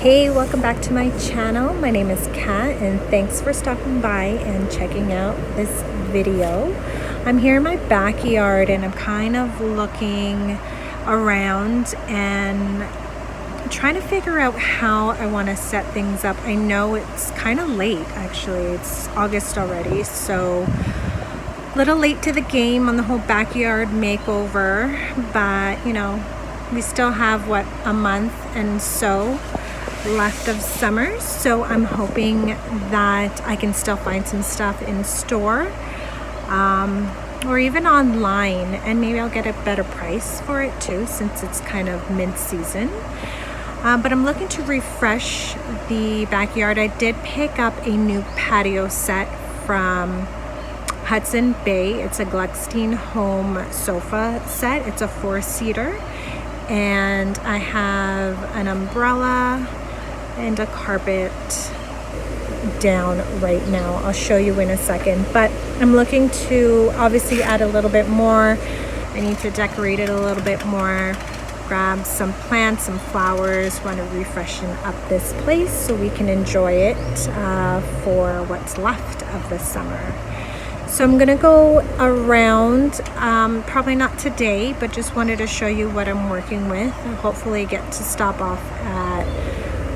Hey, welcome back to my channel. My name is Kat and thanks for stopping by and checking out this video. I'm here in my backyard and I'm kind of looking around and trying to figure out how I want to set things up. I know it's kind of late actually. It's August already, so a little late to the game on the whole backyard makeover, but you know, we still have what, a month and so left of summer, so I'm hoping that I can still find some stuff in store or even online, and maybe I'll get a better price for it too since it's kind of mid-season. But I'm looking to refresh the backyard. I did pick up a new patio set from Hudson Bay. It's a Gluckstein Home sofa set. It's a 4-seater, and I have an umbrella and a carpet down right now. I'll show you in a second, but I'm looking to obviously add a little bit more. I need to decorate it a little bit more, grab some plants, some flowers, want to refreshen up this place so we can enjoy it for what's left of the summer. So I'm gonna go around, probably not today, but just wanted to show you what I'm working with. I'll hopefully get to stop off at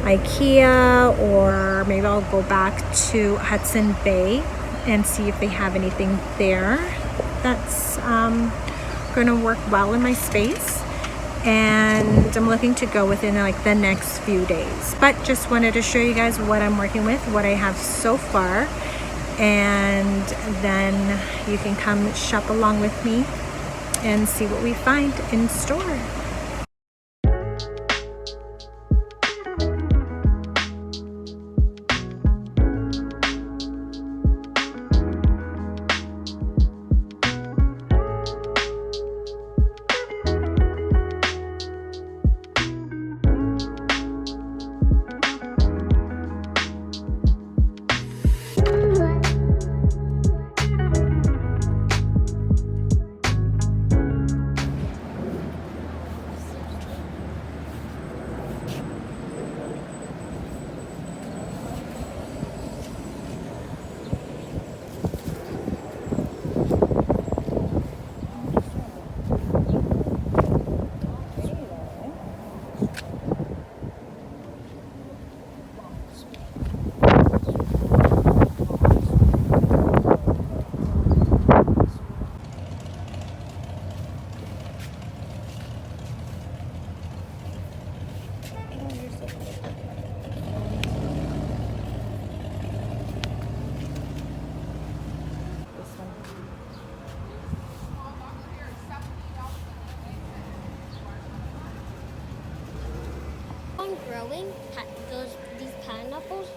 IKEA, or maybe I'll go back to Hudson Bay and see if they have anything there that's gonna work well in my space. And I'm looking to go within like the next few days, but just wanted to show you guys what I'm working with, what I have so far, and then you can come shop along with me and see what we find in store. Growing these pineapples.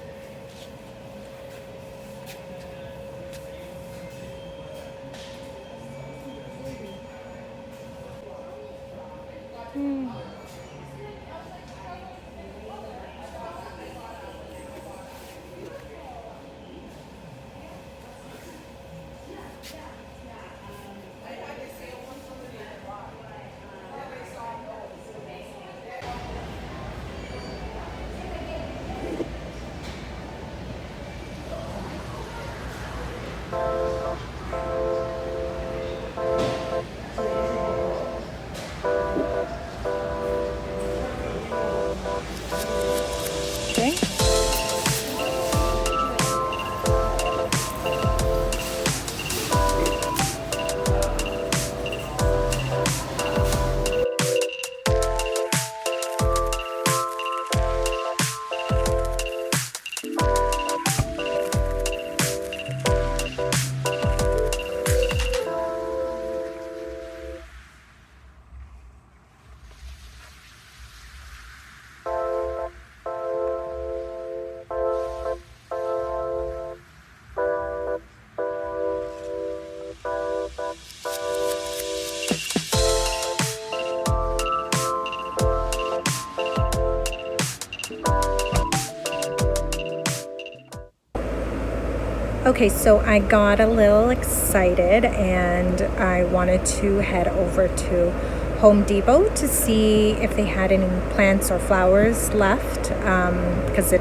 Okay, so I got a little excited and I wanted to head over to Home Depot to see if they had any plants or flowers left, because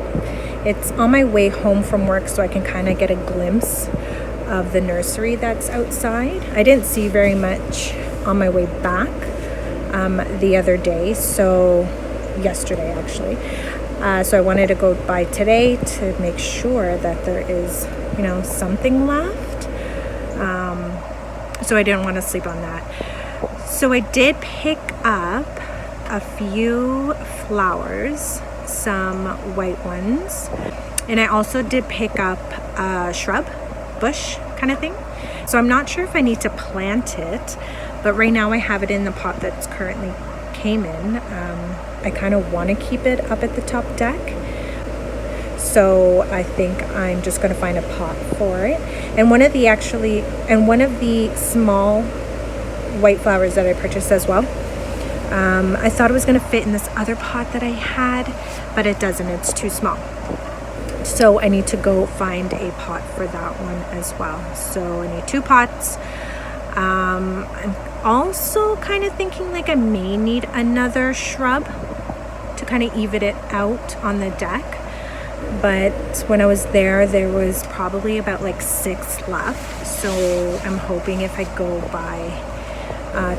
it's on my way home from work, so I can kind of get a glimpse of the nursery that's outside. I didn't see very much on my way back the other day, so yesterday actually. So I wanted to go by today to make sure that there is, you know, something left. So I didn't want to sleep on that. So I did pick up a few flowers, some white ones, and I also did pick up a shrub, bush kind of thing. So I'm not sure if I need to plant it, but right now I have it in the pot that's currently came in. I kind of want to keep it up at the top deck, so I think I'm just going to find a pot for it. And one of the small white flowers that I purchased as well, I thought it was going to fit in this other pot that I had, but it doesn't. It's too small. So I need to go find a pot for that one as well. So I need 2 pots. I'm also kind of thinking like I may need another shrub to kind of even it out on the deck. But when I was there was probably about like 6 left. So I'm hoping if I go by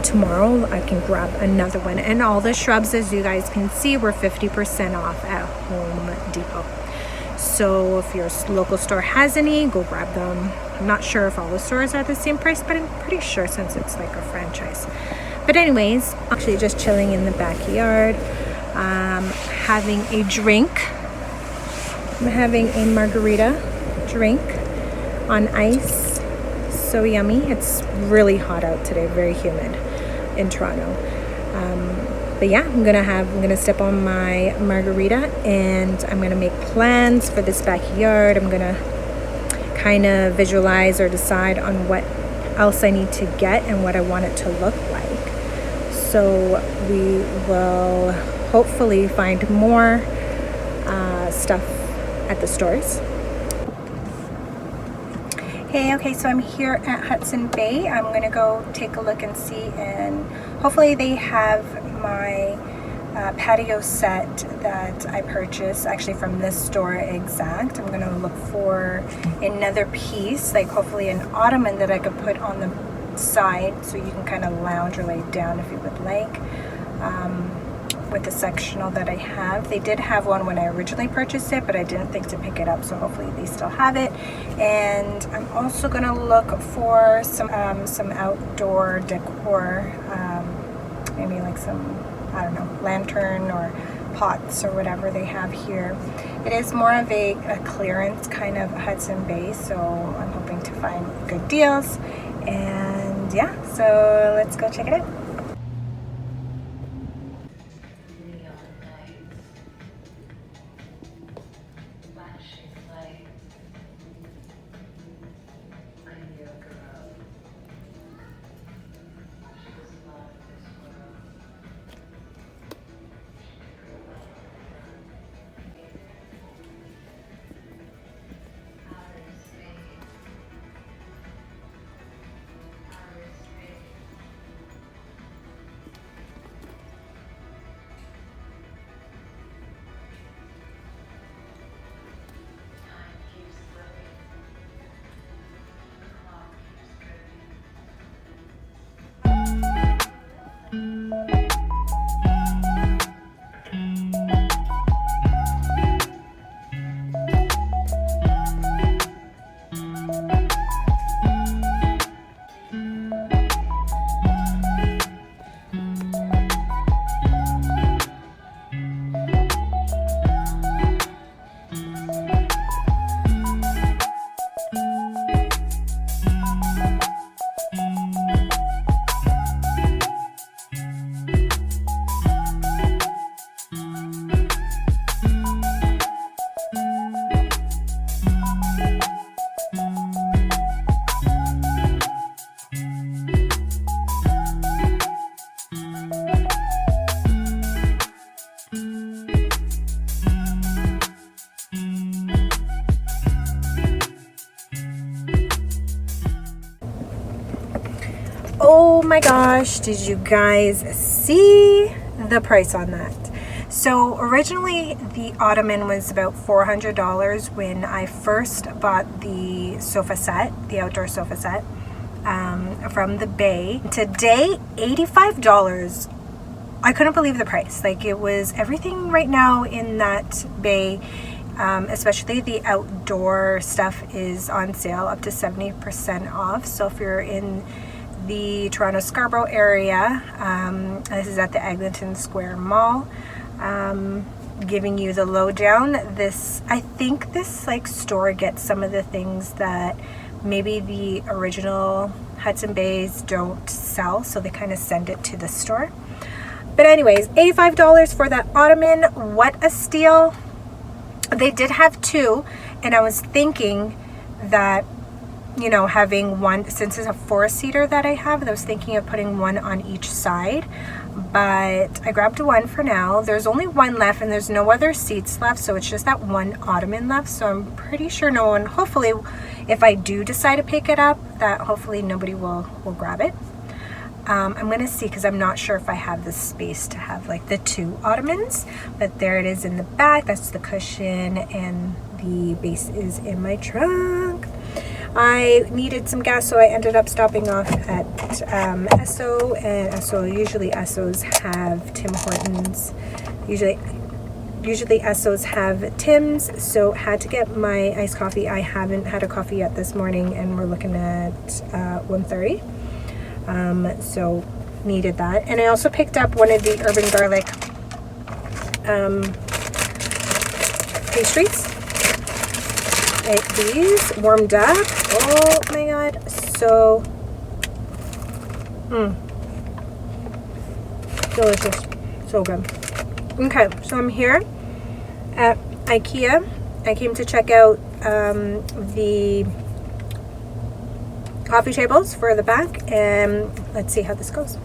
tomorrow, I can grab another one. And all the shrubs, as you guys can see, were 50% off at Home Depot. So if your local store has any, go grab them. I'm not sure if all the stores are the same price, but I'm pretty sure since it's like a franchise. But anyways, actually just chilling in the backyard, having a drink. I'm having a margarita drink on ice. So yummy. It's really hot out today, very humid in Toronto. But yeah, I'm gonna sip on my margarita, and I'm gonna make plans for this backyard. I'm gonna kind of visualize or decide on what else I need to get and what I want it to look like. So we will hopefully find more stuff at the stores. Hey, okay, so I'm here at Hudson Bay. I'm gonna go take a look and see, and hopefully they have my patio set that I purchased actually from this store exact. I'm gonna look for another piece, like hopefully an ottoman that I could put on the side so you can kind of lounge or lay down if you would like. With the sectional that I have. They did have one when I originally purchased it, but I didn't think to pick it up, so hopefully they still have it. And I'm also gonna look for some outdoor decor, maybe like some, I don't know, lantern or pots or whatever they have here. It is more of a clearance kind of Hudson Bay, so I'm hoping to find good deals. And yeah, so let's go check it out. gosh, did you guys see the price on that? So originally the ottoman was about $400 when I first bought the sofa set, the outdoor sofa set from the Bay. Today, $85. I couldn't believe the price. Like, it was everything right now in that Bay, especially the outdoor stuff, is on sale up to 70% off. So if you're in the Toronto Scarborough area, this is at the Eglinton Square Mall, giving you the lowdown. I think this like store gets some of the things that maybe the original Hudson Bays don't sell, so they kind of send it to the store. But anyways, $85 for that ottoman. What a steal. They did have two, and I was thinking that, you know, having one, since it's a 4-seater that I have, I was thinking of putting one on each side, but I grabbed one for now. There's only one left, and there's no other seats left, so it's just that one ottoman left. So I'm pretty sure no one, hopefully, if I do decide to pick it up, that hopefully nobody will grab it. I'm going to see, because I'm not sure if I have the space to have like the two ottomans, but there it is in the back. That's the cushion, and the base is in my trunk. I needed some gas, so I ended up stopping off at Esso, and usually Essos have Tim Hortons. Usually Essos have Tim's, so had to get my iced coffee. I haven't had a coffee yet this morning, and we're looking at 1:30. So needed that. And I also picked up one of the urban garlic pastries. These warmed up. Oh my god, so delicious, so good. Okay, so I'm here at IKEA. I came to check out the coffee tables for the back, and let's see how this goes.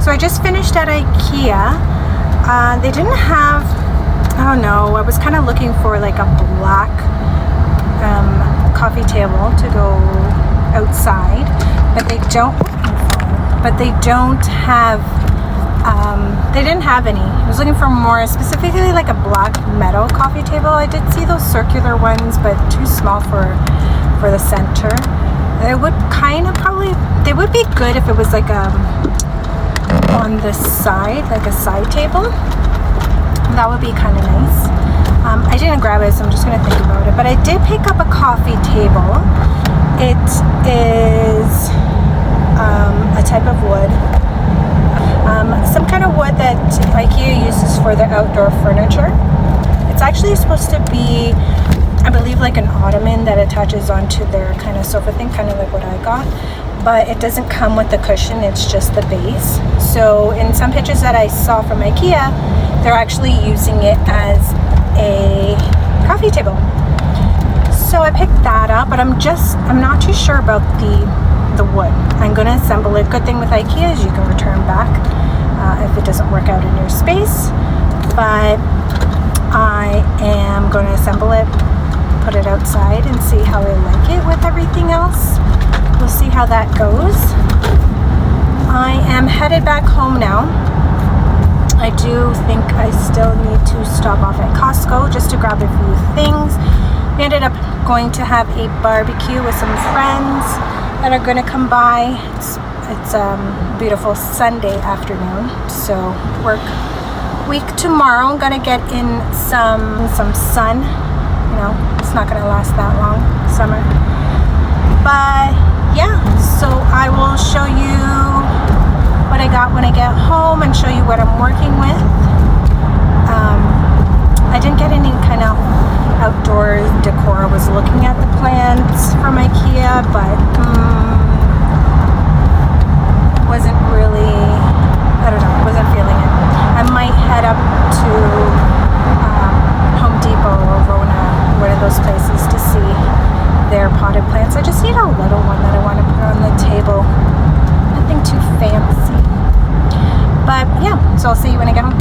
So I just finished at IKEA. They didn't have, I don't know, I was kind of looking for like a black coffee table to go outside, but they don't have, they didn't have any. I was looking for more, specifically like a black metal coffee table. I did see those circular ones, but too small for the center. They would kind of they would be good if it was like on the side, like a side table. That would be kind of nice. I didn't grab it, so I'm just going to think about it. But I did pick up a coffee table. It is a type of wood. Some kind of wood that IKEA uses for their outdoor furniture. It's actually supposed to be, I believe, like an ottoman that attaches onto their kind of sofa thing, kind of like what I got. But it doesn't come with the cushion, it's just the base. So in some pictures that I saw from IKEA, they're actually using it as a coffee table. So I picked that up, but I'm not too sure about the wood. I'm going to assemble it. Good thing with IKEA is you can return back if it doesn't work out in your space. But I am going to assemble it, put it outside, and see how I like it with everything else. We'll see how that goes. I am headed back home now. I do think I still need to stop off at Costco just to grab a few things. We ended up going to have a barbecue with some friends that are going to come by. It's a beautiful Sunday afternoon, so work week tomorrow. I'm going to get in some sun. You know, it's not going to last that long, summer. But yeah, so I will show you what I got when I get home and show you what I'm working with. I didn't get any kind of outdoor decor. I was looking at the plants from IKEA, but wasn't really, I don't know, wasn't feeling it. I might head up to Home Depot or Rona, one of those places, to see their potted plants. I just need a little one that I want to put on the table. Nothing too fancy. But yeah, so I'll see you when I get home.